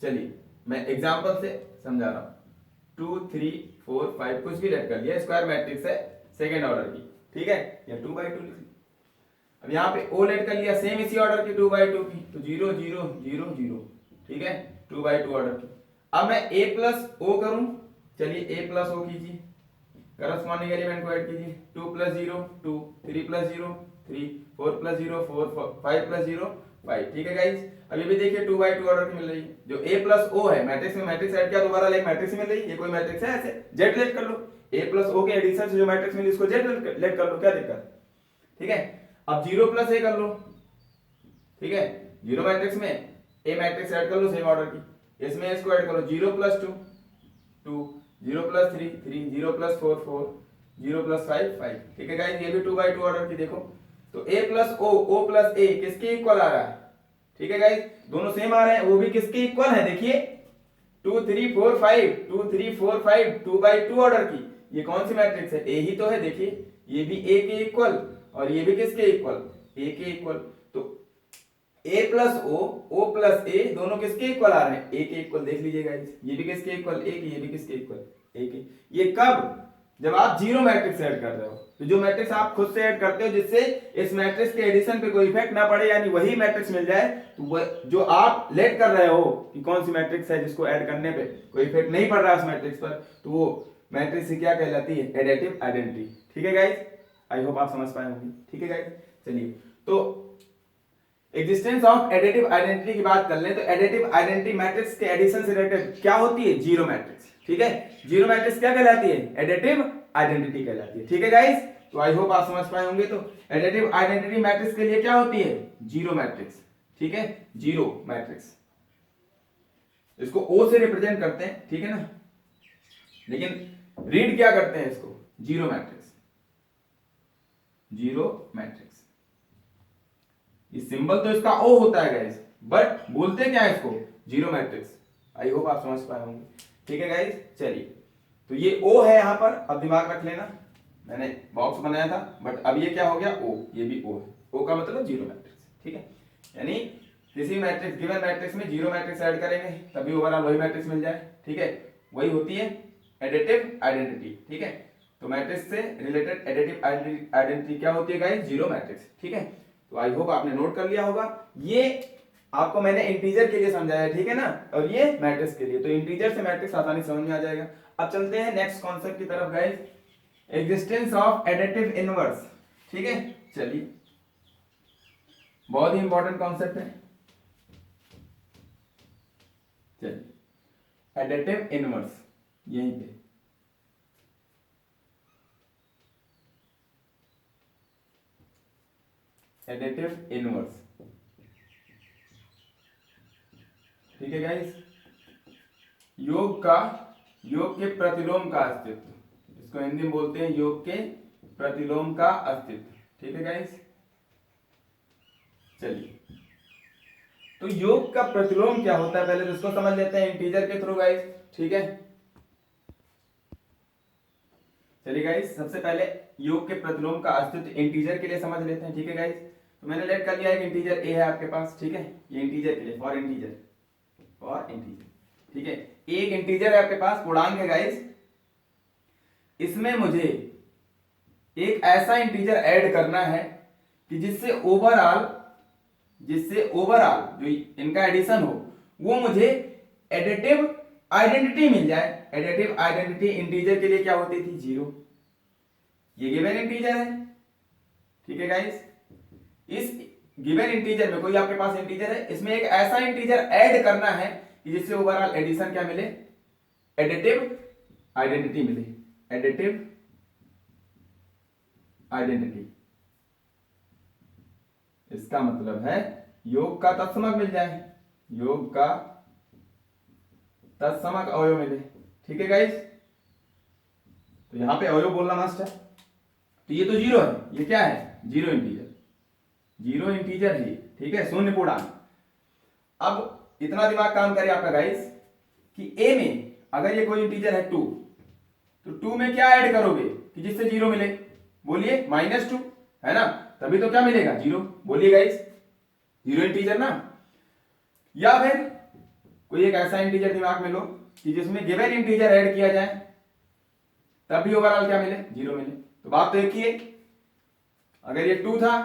चलिए मैं एग्जांपल से समझा रहा हूं, 2 3 4 5 कुछ भी लेट कर लिया, स्क्वायर मैट्रिक्स है सेकेंड ऑर्डर की, ठीक है, या 2/2 लिख ली। अब यहाँ पे ओ लेट कर लिया सेम इसी ऑर्डर की 2/2 की, तो 0 0 0 0, ठीक है, 2/2 ऑर्डर की। अब मैं a प्लस ओ करूं, चलिए a प्लस ओ कीजिए, करस्पॉन्डिंग एलिमेंट को ऐड कीजिए, 2 + 0 2, 3 + 0 3, 4 + 0 4, 5 + 0 5, ठीक है गाइस। अब ये भी देखिए 2/2 ऑर्डर की मिल रही है। जो a प्लस ओ है, मैट्रिक्स में मैट्रिक्स ऐड किया दोबारा एक मैट्रिक्स मिल रही है, ये कोई मैट्रिक्स है ऐसे, जेड लेट कर लो, a प्लस ओ के एडिशन से जो मैट्रिक्स मिली उसको जेड लेट कर लो, क्या दिक्कत, ठीक है। अब 0 + a कर लो, ठीक है, जीरो मैट्रिक्स में a मैट्रिक्स ऐड कर लो सेम ऑर्डर की, इसमें इसको ऐड करो, 0 + 2 2, 0 + 3 3, 0 + 4 4, 0 + 5 5, ठीक है गाइस। ये भी 2/2 ऑर्डर की, देखो तो a + o + a किसके इक्वल आ रहा है, ठीक है गाइस, दोनों सेम आ रहे हैं, वो भी किसके इक्वल है, देखिए 2 3 4 5 2 3 4 5, 2/2 ऑर्डर की, ये कौन सी मैट्रिक्स है, a ही तो है, देखिए ये भी a के इक्वल और ये भी किसके इक्वल, a के इक्वल। तो a + o + a दोनों किसके इक्वल आ रहे हैं, a के इक्वल, देख लीजिए गाइस, ये भी किसके इक्वल, a के, ये भी किसके इक्वल, a के। ये कब, जब आप जीरो मैट्रिक्स ऐड कर रहे हो, तो जो मैट्रिक्स आप खुद से ऐड करते हो जिससे इस मैट्रिक्स के एडिशन पे कोई इफेक्ट ना पड़े, यानी वही मैट्रिक्स मिल जाए, तो वह जो आप लेट कर रहे हो कि कौन सी मैट्रिक्स है जिसको ऐड करने पे कोई इफेक्ट नहीं पड़ रहा है उस मैट्रिक्स पर, तो वो मैट्रिक्स से क्या कहलाती है, एडिटिव आइडेंटिटी, ठीक है गाइस। आई होप आप समझ पाए होंगे, ठीक है गाइस। चलिए तो एग्जिस्टेंस ऑफ एडिटिव आइडेंटिटी की बात कर लें, तो एडिटिव आइडेंटिटी मैट्रिक्स के एडिशन से रिलेटेड क्या होती है, जीरो मैट्रिक्स, ठीक है। जीरो मैट्रिक्स क्या कहलाती है, एडिटिव आइडेंटिटी कहलाती है, ठीक है गाइस। तो आई होप आप समझ पाए होंगे। तो एडिटिव आइडेंटिटी मैट्रिक्स के लिए क्या होती है, जीरो मैट्रिक्स, ठीक है, जीरो मैट्रिक्स, इसको ओ से रिप्रेजेंट करते हैं, ठीक है ना, लेकिन रीड क्या करते हैं इसको, जीरो मैट्रिक्स, जीरो मैट्रिक्स। ये सिंबल तो इसका ओ होता है गाइस, बट बोलते क्या है इसको, जीरो मैट्रिक्स। आई होप आप समझ पाए होंगे, ठीक है गाइस। चलिए तो ये ओ है यहां पर, अब दिमाग रख लेना, मैंने बॉक्स बनाया था बट अब ये क्या हो गया, ओ, ये भी ओ है, ओ का मतलब जीरो मैट्रिक्स, ठीक है। यानी किसी मैट्रिक्स, गिवन मैट्रिक्स में जीरो मैट्रिक्स ऐड करेंगे तभी ओवरऑल वही मैट्रिक्स मिल जाए, ठीक है, वही होती है एडिटिव आइडेंटिटी, ठीक है। तो मैट्रिक्स से रिलेटेड एडिटिव आइडेंटिटी क्या होती है गाइस, जीरो मैट्रिक्स, ठीक है। तो आई होप आपने नोट कर लिया होगा। ये आपको मैंने इंटीजर के लिए समझाया, ठीक है ना, और ये मैट्रिक्स के लिए, तो इंटीजर से मैट्रिक्स आसानी समझ में आ जाएगा। अब चलते हैं नेक्स्ट कॉन्सेप्ट की तरफ guys, existence of additive inverse, ठीक है। चलिए बहुत ही इंपॉर्टेंट कॉन्सेप्ट है, चलिए एडिटिव इनवर्स, यहीं पे एडिटिव इनवर्स, ठीक है गाइस, योग के प्रतिलोम का अस्तित्व, इसको हिंदी में बोलते हैं योग के प्रतिलोम का अस्तित्व, ठीक है गाइस। चलिए तो योग का प्रतिलोम क्या होता है पहले तो इसको समझ लेते हैं इंटीजर के थ्रू गाइस, ठीक है। चलिए गाइस सबसे पहले योग के प्रतिलोम का अस्तित्व इंटीजर के लिए समझ लेते हैं, ठीक है गाइस। तो मैंने लेट कर लिया एक इंटीजर ए है आपके पास, ठीक है, ये इंटीजर के लिए, फॉर इंटीजर, ठीक है, एक इंटीजर है आपके पास, पूर्णांक है गाइस, इसमें मुझे एक ऐसा इंटीजर ऐड करना है कि जिससे ओवरऑल जो इनका एडिशन हो वो मुझे एडिटिव आइडेंटिटी मिल जाए। एडिटिव आइडेंटिटी इंटीजर के लिए क्या होती थी? 0। ये गिवन इंटीजर है, ठीक है गाइस। इस गिवन इंटीजर में कोई आपके पास इंटीजर है, इसमें एक ऐसा इंटीजर ऐड करना है कि जिससे ओवरऑल एडिशन क्या मिले? एडिटिव आइडेंटिटी मिले। एडिटिव आइडेंटिटी, इसका मतलब है योग का तत्समक मिल जाए, योग का तत्समक अवयव मिले, ठीक है गाइस। तो यहां पे अवयव बोलना मस्ट है। तो ये तो 0 है, ये क्या है? 0 इंटीजर, 0 इंटीजर है, ठीक है, शून्य पूर्णांक। अब इतना दिमाग काम करे आपका गाइस कि a में अगर ये कोई इंटीजर है 2, तो 2 में क्या ऐड करोगे कि जिससे 0 मिले? बोलिए, -2 है ना, तभी तो क्या मिलेगा? 0। बोलिए गाइस, 0 इंटीजर ना। या फिर कोई एक ऐसा इंटीजर दिमाग में लो कि जिसमें गिवन इंटीजर ऐड किया जाए, तब भी ओवरऑल क्या मिले? 0 मिले। तो बात तो एक ही है, अगर ये 2 था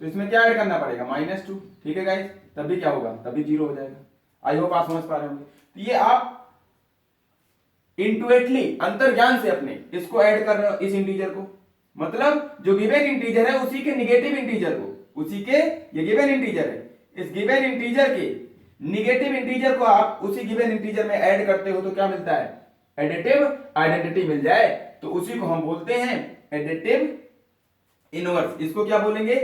तो इसमें क्या ऐड करना पड़ेगा? -2, ठीक है गाइस, तब भी क्या होगा? तब भी 0 हो जाएगा। आई होप आप समझ पा रहे होंगे। तो ये आप इंटुइटली, अंतर्ज्ञान से अपने इसको ऐड कर रहे हो, इस इंटीजर को, मतलब जो गिवन इंटीजर है उसी के निगेटिव इंटीजर को, उसी के, ये गिवन इंटीजर है, इस गिवन इंटीजर के निगेटिव इंटीजर को आप उसी गिवन इंटीजर में ऐड करते हो तो क्या मिलता है? एडिटिव आइडेंटिटी मिल जाए, तो उसी को हम बोलते हैं एडिटिव इनवर्स। इसको क्या बोलेंगे?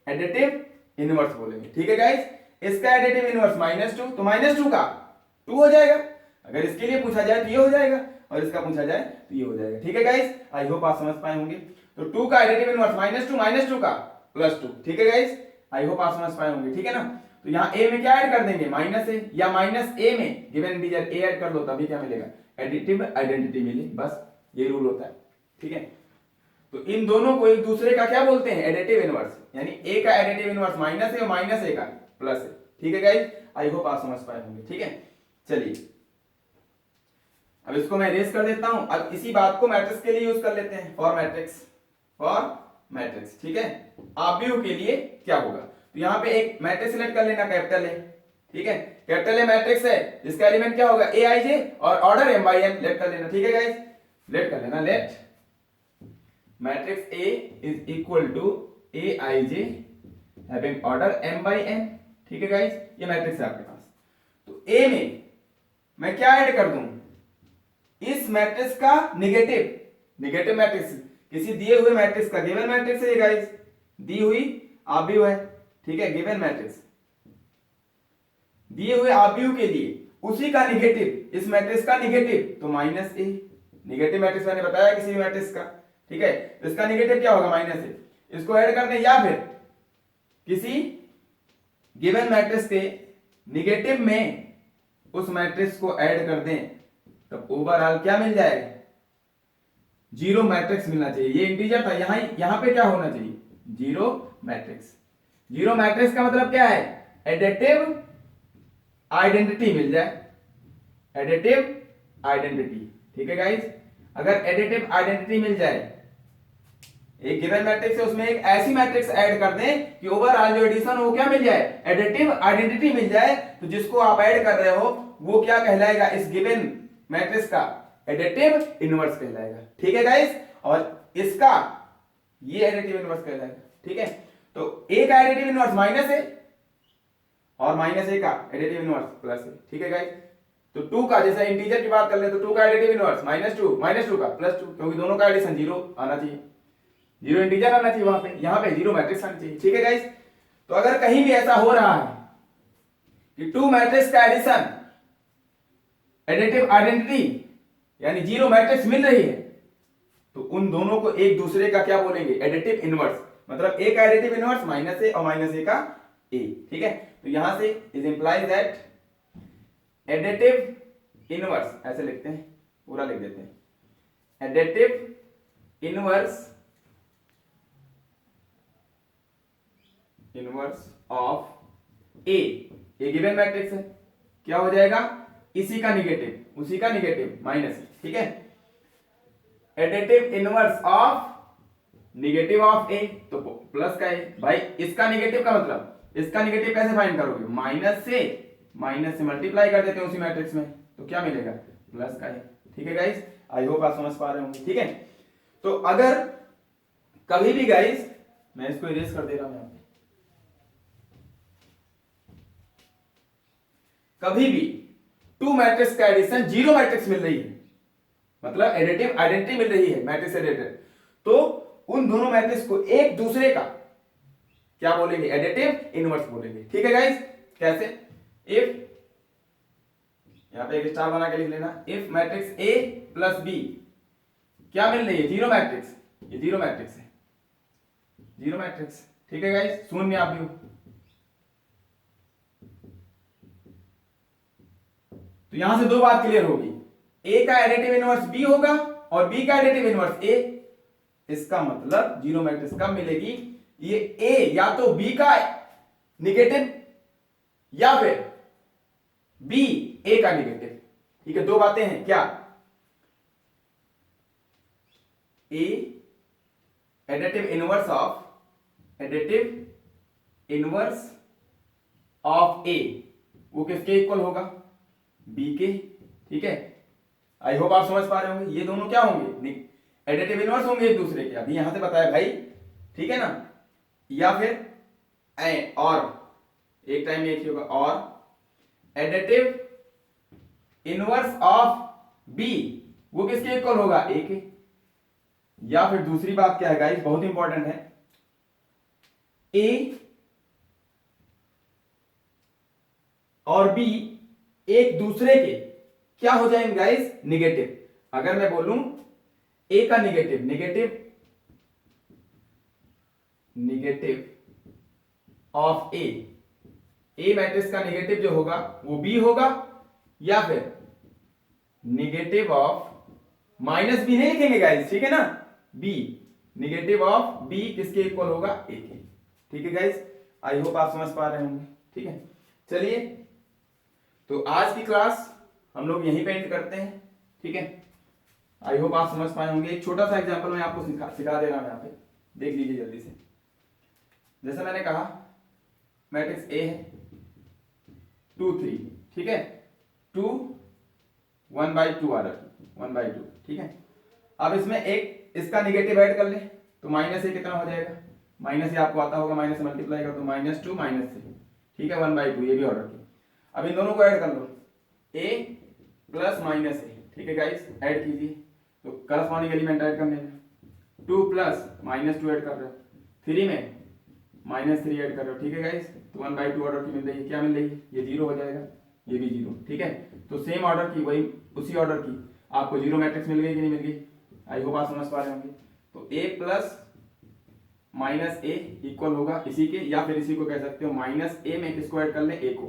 एडिटिव इनवर्स बोलेंगे, ठीक है गाइस। इसका एडिटिव इनवर्स -2, तो -2 का 2 हो जाएगा। अगर इसके लिए पूछा जाए तो ये हो जाएगा, और इसका पूछा जाए तो ये हो जाएगा, ठीक है गाइस। आई होप आप समझ पाए होंगे। तो 2 का एडिटिव इनवर्स -2 का +2, ठीक है गाइस। आई होप आप समझ पाए होंगे, ठीक है ना। तो यहाँ a में क्या ऐड कर देंगे? -a, या -a में गिवन इंटीजर a ऐड कर दो, तभी क्या मिलेगा? एडिटिव आइडेंटिटी मिली। बस ये रूल होता है, ठीक है। तो इन दोनों को एक दूसरे का क्या बोलते हैं? एडिटिव इनवर्स, यानी a का एडिटिव इनवर्स -a और -a का +a, ठीक है गाइस। आई होप आप समझ पाए होंगे, ठीक है। चलिए अब इसको मैं इरेज कर देता हूं। अब इसी बात को मैट्रिक्स के लिए यूज कर लेते हैं, फॉर मैट्रिक्स, ठीक है। आव्यूह के लिए क्या होगा? तो यहां पे एक मैट्रिक्स सिलेक्ट कर लेना, कैपिटल ए, ठीक है। कैपिटल ए मैट्रिक्स है जिसका एलिमेंट क्या होगा? aij, और ऑर्डर m/n लेट कर लेना, ठीक है गाइस। लेट कर लेना, let matrix A is equal to aij having order m/n, ठीक है गाइस। ये मैट्रिक्स है आपके पास। तो A में मैं क्या ऐड कर दूं? इस मैट्रिक्स का निगेटिव मैट्रिक्स, किसी दिए हुए मैट्रिक्स का, गिवन मैट्रिक्स है गाइस, दी हुई आव्यूह है, ठीक है, गिवन मैट्रिक्स, दिए हुए आव्यूह के लिए उसी का निगेटिव, इस मैट्रिक्स का निगेटिव, तो -a। निगेटिव मैट्रिक्स मैंने बताया किसी भी मैट्रिक्स का, ठीक है। तो इसका निगेटिव क्या होगा? -a। इसको ऐड कर दें, या फिर किसी गिवन मैट्रिक्स के निगेटिव में उस मैट्रिक्स को ऐड कर दें, तब ओवरऑल क्या मिल जाएगा? 0 मैट्रिक्स मिलना चाहिए। ये इंटीजर था, यहां पे क्या होना चाहिए? 0 मैट्रिक्स। 0 मैट्रिक्स का मतलब क्या है? एडिटिव आइडेंटिटी मिल जाए, एडिटिव आइडेंटिटी, ठीक है गाइस। अगर एडिटिव आइडेंटिटी मिल जाए, एक गिवन मैट्रिक्स है उसमें एक ऐसी मैट्रिक्स ऐड कर दें कि ओवरऑल जो एडिशन हो क्या मिल जाए? एडिटिव आइडेंटिटी मिल जाए, तो जिसको आप ऐड कर रहे हो वो क्या कहलाएगा? इस गिवन मैट्रिक्स का एडिटिव इनवर्स कहलाएगा, ठीक है गाइस। और इसका ये एडिटिव इनवर्स कहलाएगा, ठीक है। तो a का एडिटिव इनवर्स -a और -a का एडिटिव इनवर्स +a, ठीक है गाइस। तो 2 का, जैसे इंटीजर की बात कर ले तो 2 का एडिटिव इनवर्स -2 का +2, क्योंकि दोनों का एडिशन 0 आना चाहिए, 0 इंटीजर आना चाहिए वहां पे, यहां पे 0 मैट्रिक्स आना चाहिए, ठीक है गाइस। तो अगर कहीं भी ऐसा हो रहा है कि 2 मैट्रिक्स का एडिशन एडिटिव आइडेंटिटी यानी 0 मैट्रिक्स मिल रही है, तो उन दोनों को एक दूसरे का क्या बोलेंगे? Additive inverse. मतलब a का एडिटिव इनवर्स -a और -a का a, ठीक है। तो यहां से is implies that additive inverse, ऐसे लिखते हैं, पूरा लिख देते हैं, एडिटिव इनवर्स ऑफ a, ये गिवन मैट्रिक्स है, क्या हो जाएगा? इसी का निगेटिव, उसी का निगेटिव माइनस, ठीक है। Additive inverse of negative of a, तो प्लस का a। भाई इसका निगेटिव का मतलब, इसका निगेटिव कैसे फाइंड करोगे? माइनस से मल्टीप्लाई कर देते हैं उसी मैट्रिक्स में, तो क्या मिलेगा? प्लस का ए। ठीक है गाइस, आई होप आप समझ पा रहे होंगे। ठीक है, तो अगर कभी भी गाइस, मैं इसको इरेज कर दे रहा हूं यहां पे, कभी भी टू मैट्रिक्स का एडिशन जीरो मैट्रिक्स मिल रही है, मतलब एडिटिव आइडेंटिटी मिल रही है मैट्रिक्स एडिटिव, तो उन दोनों मैट्रिक्स को एक दूसरे का क्या बोलेंगे, एडिटिव इनवर्स बोलेंगे। ठीक है गाइस, कैसे, इफ, यहां पे एक स्टार बना के लिख लेना, if matrix A plus B क्या मिल रही है, जीरो मैट्रिक्स, ये जीरो मैट्रिक्स है, जीरो मैट्रिक्स। ठीक है गाइस, शून्य आप भी हो, तो यहां से दो बात क्लियर होगी, ए का एडिटिव इनवर्स बी होगा और बी का एडिटिव इनवर्स ए। इसका मतलब जीरो मैट्रिक्स कब मिलेगी, ये ए या तो बी का निगेटिव या फिर बी ए का निगेटिव। ठीक है, दो बातें हैं, क्या, ए एडिटिव इनवर्स ऑफ ए वो किसके इक्वल होगा, बी के। ठीक है, आई होप आप समझ पा रहे होंगे, ये दोनों क्या होंगे, एडिटिव इनवर्स होंगे एक दूसरे के, अभी यहां से बताया भाई। ठीक है ना, या फिर और एक टाइम में एक ही होगा, और एडिटिव इनवर्स ऑफ बी वो किसके इक्वल होगा, ए के। या फिर दूसरी बात क्या है गाइस, बहुत इंपॉर्टेंट है, ए और बी एक दूसरे के क्या हो जाएंगे गाइस, निगेटिव। अगर मैं बोलूं ए का निगेटिव ऑफ ए मैट्रिक्स का निगेटिव जो होगा वो बी होगा, या फिर निगेटिव ऑफ, माइनस बी नहीं लिखेंगे गाइस, ठीक है ना, बी, निगेटिव ऑफ बी किसके इक्वल होगा, ए के। ठीक है गाइस, आई होप आप समझ पा रहे होंगे। ठीक है, चलिए तो आज की क्लास हम लोग यहीं पे एंड करते हैं। ठीक है, आई होप आप समझ पाए होंगे। एक छोटा सा एग्जांपल मैं आपको सिखा दे रहा हूं, यहाँ पे देख लीजिए जल्दी से। जैसे मैंने कहा मैट्रिक्स ए है 2 3, ठीक है, 2 1/2 आ रहा, 1/2। ठीक है, अब इसमें एक इसका निगेटिव ऐड कर ले तो माइनस ए कितना हो जाएगा, माइनस ए आपको आता होगा, माइनस से मल्टीप्लाई कर तो -2 -3। ठीक है, 1/2 ये भी ऑर्डर किया। अब इन दोनों को ऐड कर लो, a प्लस माइनस ए। ठीक है गाइस, ऐड कीजिए तो करस्पॉन्डिंग एलिमेंट ऐड करने में 2 प्लस -2 ऐड कर रहे हो, 3 में -3 ऐड कर रहे हो। ठीक है गाइस, तो 1/2 ऑर्डर की मिल रही है, क्या मिल रही है, ये 0 हो जाएगा, ये भी 0। ठीक है, तो सेम ऑर्डर की, वही उसी ऑर्डर की आपको जीरो मैट्रिक्स मिल गई कि नहीं मिल गई, आई होप आप समझ पा रहे होंगे। तो a plus minus A equal होगा इसी के, या फिर इसी को कह सकते हो माइनस ए में किसको ऐड कर ले, ए को,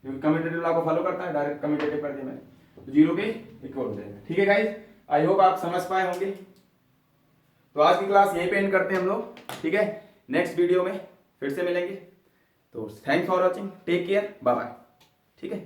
क्योंकि कम्यूटेटिव लॉ को फॉलो करता है, डायरेक्ट कम्यूटेटिव कर दिया मैंने, तो 0 के इक्वल हो जाएगा। ठीक है गाइस, आई होप आप समझ पाए होंगे। तो आज की क्लास यहीं पे एंड करते हैं हम लोग। ठीक है, नेक्स्ट वीडियो में फिर से मिलेंगे। तो thanks for watching, take care, bye bye. ठीक है।